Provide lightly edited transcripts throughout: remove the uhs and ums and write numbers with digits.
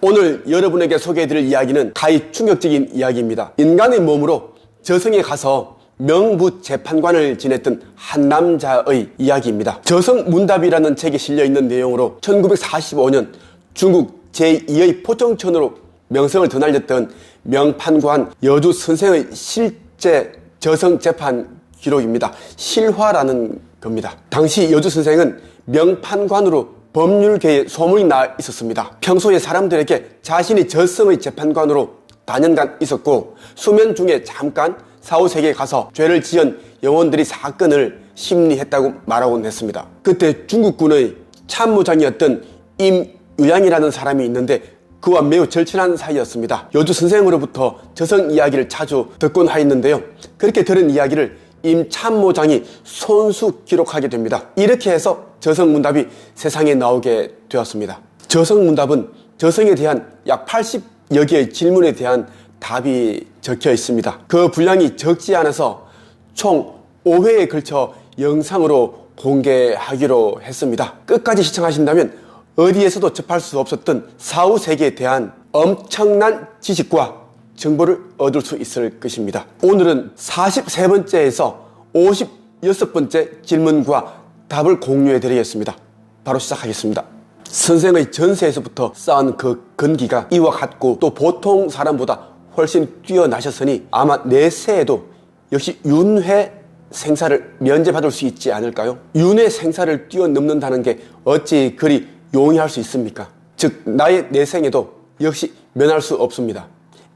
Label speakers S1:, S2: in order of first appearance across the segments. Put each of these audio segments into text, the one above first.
S1: 오늘 여러분에게 소개해드릴 이야기는 가히 충격적인 이야기입니다. 인간의 몸으로 저승에 가서 명부재판관을 지냈던 한 남자의 이야기입니다. 저승문답이라는 책에 실려있는 내용으로 1945년 중국 제2의 포청천으로 명성을 드날렸던 명판관 여주 선생의 실제 저승재판 기록입니다. 실화라는 겁니다. 당시 여주 선생은 명판관으로 법률계에 소문이 나 있었습니다. 평소에 사람들에게 자신이 저승의 재판관으로 다년간 있었고 수면 중에 잠깐 사후세계에 가서 죄를 지은 영혼들이 사건을 심리했다고 말하곤 했습니다. 그때 중국군의 참모장이었던 임유양이라는 사람이 있는데 그와 매우 절친한 사이였습니다. 여주 선생으로부터 저승 이야기를 자주 듣곤 하였는데요. 그렇게 들은 이야기를 임 참모장이 손수 기록하게 됩니다. 이렇게 해서 저승문답이 세상에 나오게 되었습니다. 저승문답은 저승에 대한 약 80여 개의 질문에 대한 답이 적혀 있습니다. 그 분량이 적지 않아서 총 5회에 걸쳐 영상으로 공개하기로 했습니다. 끝까지 시청하신다면 어디에서도 접할 수 없었던 사후세계에 대한 엄청난 지식과 정보를 얻을 수 있을 것입니다. 오늘은 43번째에서 56번째 질문과 답을 공유해 드리겠습니다. 바로 시작하겠습니다. 선생의 전세에서부터 쌓은 그根기가 이와 같고 또 보통 사람보다 훨씬 뛰어나셨으니 아마 내세에도 역시 윤회 생사를 면제받을 수 있지 않을까요? 윤회 생사를 뛰어넘는다는 게 어찌 그리 용이할 수 있습니까? 즉 나의 내생에도 역시 면할 수 없습니다.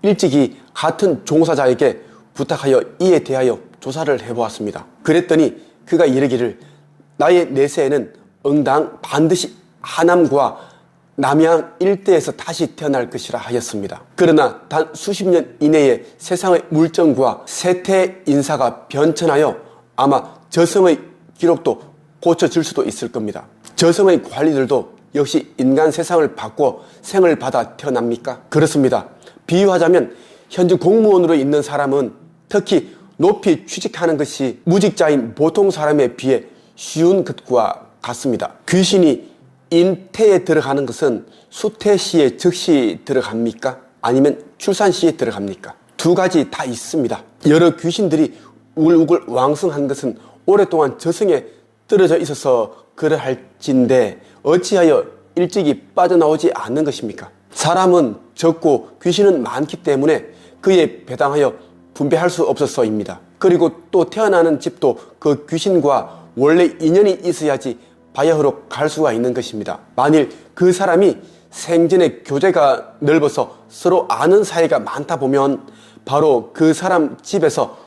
S1: 일찍이 같은 종사자에게 부탁하여 이에 대하여 조사를 해보았습니다. 그랬더니 그가 이르기를 나의 내세에는 응당 반드시 하남과 남양 일대에서 다시 태어날 것이라 하였습니다. 그러나 단 수십 년 이내에 세상의 물정과 세태 인사가 변천하여 아마 저승의 기록도 고쳐질 수도 있을 겁니다. 저승의 관리들도 역시 인간 세상을 바꿔 생을 받아 태어납니까? 그렇습니다. 비유하자면 현재 공무원으로 있는 사람은 특히 높이 취직하는 것이 무직자인 보통 사람에 비해 쉬운 것과 같습니다. 귀신이 인태에 들어가는 것은 수태 시에 즉시 들어갑니까? 아니면 출산 시에 들어갑니까? 두 가지 다 있습니다. 여러 귀신들이 우글우글 왕성한 것은 오랫동안 저승에 떨어져 있어서 그러할진데 어찌하여 일찍이 빠져나오지 않는 것입니까? 사람은 적고 귀신은 많기 때문에 그에 배당하여 분배할 수 없어서입니다. 그리고 또 태어나는 집도 그 귀신과 원래 인연이 있어야지 바야흐로 갈 수가 있는 것입니다. 만일 그 사람이 생전에 교제가 넓어서 서로 아는 사이가 많다 보면 바로 그 사람 집에서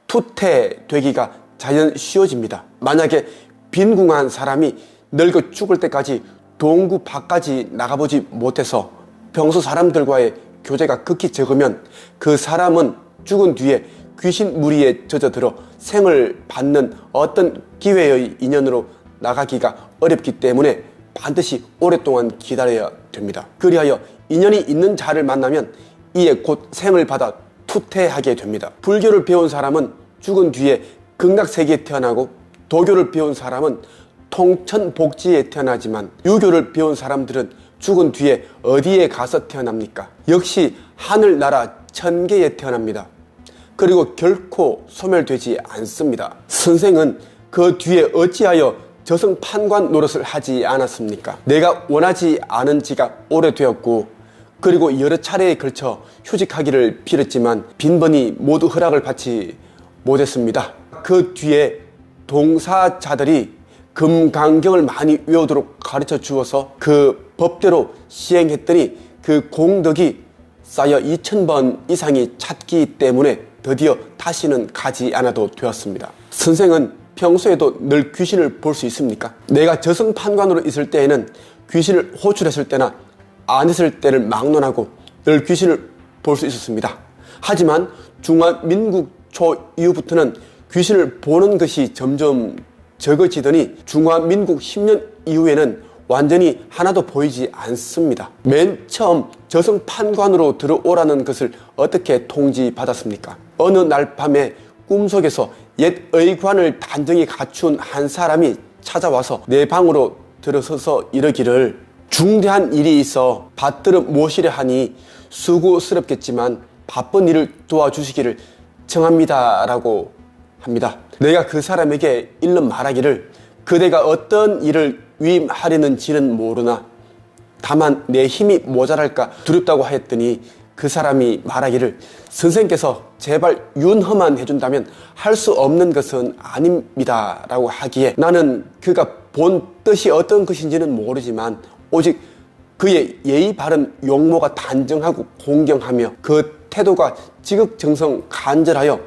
S1: 투태되기가 자연 쉬워집니다. 만약에 빈궁한 사람이 늙어 죽을 때까지 동구 밖까지 나가보지 못해서 평소 사람들과의 교제가 극히 적으면 그 사람은 죽은 뒤에 귀신 무리에 젖어들어 생을 받는 어떤 기회의 인연으로 나가기가 어렵기 때문에 반드시 오랫동안 기다려야 됩니다. 그리하여 인연이 있는 자를 만나면 이에 곧 생을 받아 투태하게 됩니다. 불교를 배운 사람은 죽은 뒤에 극락세계에 태어나고 도교를 배운 사람은 통천복지에 태어나지만 유교를 배운 사람들은 죽은 뒤에 어디에 가서 태어납니까? 역시 하늘나라 천계에 태어납니다. 그리고 결코 소멸되지 않습니다. 선생은 그 뒤에 어찌하여 저승판관 노릇을 하지 않았습니까? 내가 원하지 않은 지가 오래되었고 그리고 여러 차례에 걸쳐 휴직하기를 빌었지만 빈번히 모두 허락을 받지 못했습니다. 그 뒤에 동사자들이 금강경을 많이 외우도록 가르쳐 주어서 그 법대로 시행했더니 그 공덕이 쌓여 2000번 이상이 찼기 때문에 드디어 다시는 가지 않아도 되었습니다. 선생은 평소에도 늘 귀신을 볼 수 있습니까? 내가 저승판관으로 있을 때에는 귀신을 호출했을 때나 안 했을 때를 막론하고 늘 귀신을 볼 수 있었습니다. 하지만 중화민국 초 이후부터는 귀신을 보는 것이 점점 적어지더니 중화민국 10년 이후에는 완전히 하나도 보이지 않습니다. 맨 처음 저승판관으로 들어오라는 것을 어떻게 통지받았습니까? 어느 날 밤에 꿈속에서 옛 의관을 단정히 갖춘 한 사람이 찾아와서 내 방으로 들어서서 이러기를 중대한 일이 있어 받들어 모시려 하니 수고스럽겠지만 바쁜 일을 도와주시기를 청합니다 라고 합니다. 내가 그 사람에게 일러 말하기를 그대가 어떤 일을 위임하려는지는 모르나 다만 내 힘이 모자랄까 두렵다고 하였더니 그 사람이 말하기를 선생께서 제발 윤허만 해준다면 할 수 없는 것은 아닙니다 라고 하기에 나는 그가 본 뜻이 어떤 것인지는 모르지만 오직 그의 예의 바른 용모가 단정하고 공경하며 그 태도가 지극정성 간절하여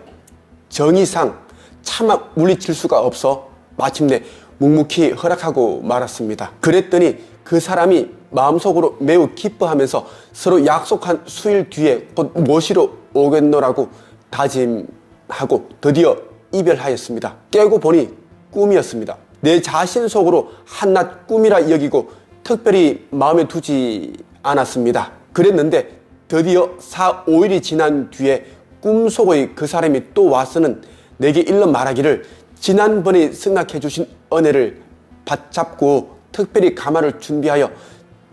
S1: 정의상 차마 물리칠 수가 없어 마침내 묵묵히 허락하고 말았습니다. 그랬더니 그 사람이 마음속으로 매우 기뻐하면서 서로 약속한 수일 뒤에 곧 모시러 오겠노라고 다짐하고 드디어 이별하였습니다. 깨고 보니 꿈이었습니다. 내 자신 속으로 한낱 꿈이라 여기고 특별히 마음에 두지 않았습니다. 그랬는데 드디어 4, 5일이 지난 뒤에 꿈속의 그 사람이 또 와서는 내게 일러 말하기를 지난번에 승낙해 주신 은혜를 받잡고 특별히 가마를 준비하여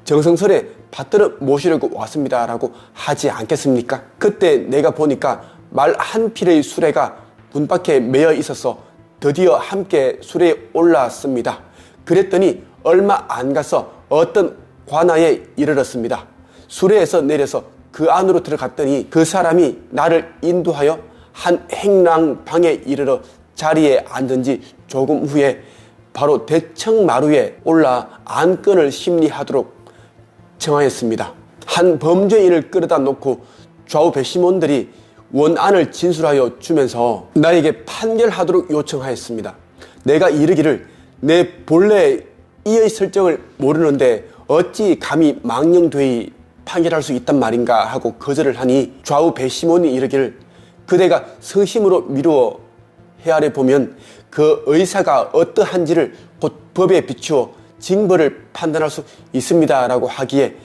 S1: 정성스레 받들어 모시려고 왔습니다 라고 하지 않겠습니까? 그때 내가 보니까 말 한 필의 수레가 문 밖에 매여 있어서 드디어 함께 수레에 올랐습니다. 그랬더니 얼마 안 가서 어떤 관아에 이르렀습니다. 수레에서 내려서 그 안으로 들어갔더니 그 사람이 나를 인도하여 한 행랑방에 이르러 자리에 앉은 지 조금 후에 바로 대청마루에 올라 안건을 심리하도록 청하였습니다. 한 범죄인을 끌어다 놓고 좌우 배심원들이 원안을 진술하여 주면서 나에게 판결하도록 요청하였습니다. 내가 이르기를 내 본래 이의 설정을 모르는데 어찌 감히 망령되이 판결할 수 있단 말인가 하고 거절을 하니 좌우 배심원이 이르기를 그대가 성심으로 미루어 헤아려 보면 그 의사가 어떠한지를 곧 법에 비추어 징벌을 판단할 수 있습니다 라고 하기에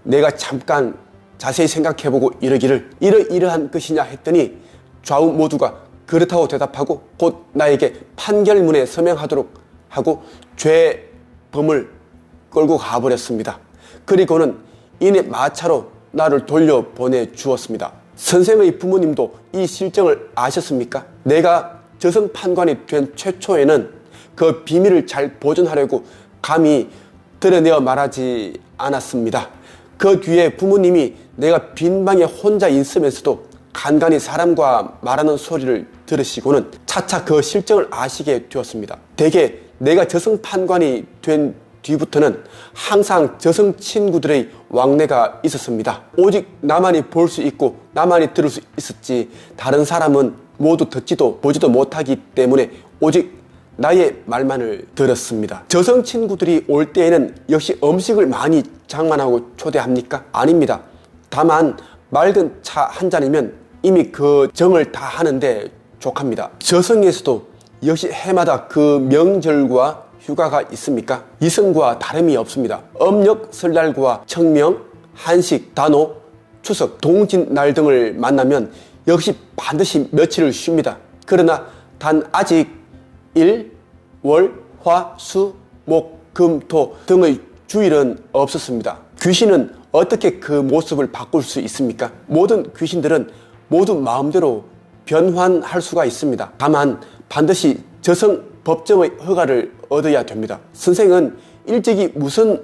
S1: 내가 잠깐 자세히 생각해보고 이르기를 이러이러한 것이냐 했더니 좌우 모두가 그렇다고 대답하고 곧 나에게 판결문에 서명하도록 하고 죄범을 끌고 가버렸습니다. 그리고는 이내 마차로 나를 돌려보내 주었습니다. 선생의 부모님도 이 실정을 아셨습니까? 내가 저승판관이 된 최초에는 그 비밀을 잘 보존하려고 감히 드러내어 말하지 않았습니다. 그 뒤에 부모님이 내가 빈방에 혼자 있으면서도 간간히 사람과 말하는 소리를 들으시고는 차차 그 실정을 아시게 되었습니다. 대개 내가 저승판관이 된 뒤부터는 항상 저승 친구들의 왕래가 있었습니다. 오직 나만이 볼 수 있고 나만이 들을 수 있었지 다른 사람은 모두 듣지도 보지도 못하기 때문에 오직 나의 말만을 들었습니다. 저승 친구들이 올 때에는 역시 음식을 많이 장만하고 초대합니까? 아닙니다. 다만 맑은 차 한 잔이면 이미 그 정을 다 하는데 족합니다. 저승에서도 역시 해마다 그 명절과 휴가가 있습니까? 이승과 다름이 없습니다. 음력 설날과 청명, 한식, 단오, 추석, 동짓날 등을 만나면 역시 반드시 며칠을 쉽니다. 그러나 단 아직 일, 월, 화, 수, 목, 금, 토 등의 주일은 없었습니다. 귀신은 어떻게 그 모습을 바꿀 수 있습니까? 모든 귀신들은 모두 마음대로 변환할 수가 있습니다. 다만 반드시 저승 법정의 허가를 얻어야 됩니다. 선생은 일찍이 무슨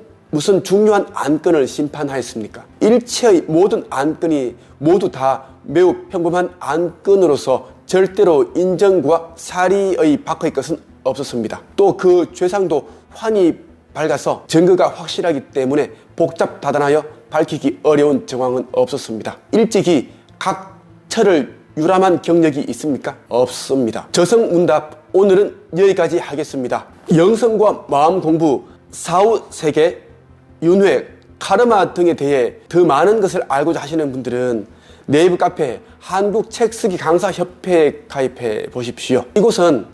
S1: 중요한 안건을 심판하였습니까? 일체의 모든 안건이 모두 다 매우 평범한 안건으로서 절대로 인정과 사리의 밖의 것은 없었습니다. 또 그 죄상도 환히 밝아서 증거가 확실하기 때문에 복잡다단하여 밝히기 어려운 정황은 없었습니다. 일찍이 각 철을 유람한 경력이 있습니까? 없습니다. 저승문답 오늘은 여기까지 하겠습니다. 영성과 마음 공부, 사후 세계, 윤회, 카르마 등에 대해 더 많은 것을 알고자 하시는 분들은 네이버 카페 한국책쓰기 강사협회에 가입해 보십시오. 이곳은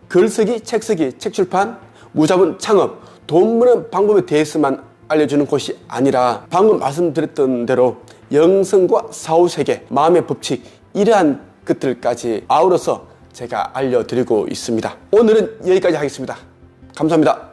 S1: 글쓰기, 책쓰기, 책출판, 무자본 창업, 돈 버는 방법에 대해서만 알려주는 곳이 아니라 방금 말씀드렸던 대로 영성과 사후세계, 마음의 법칙 이러한 것들까지 아우러서 제가 알려드리고 있습니다. 오늘은 여기까지 하겠습니다. 감사합니다.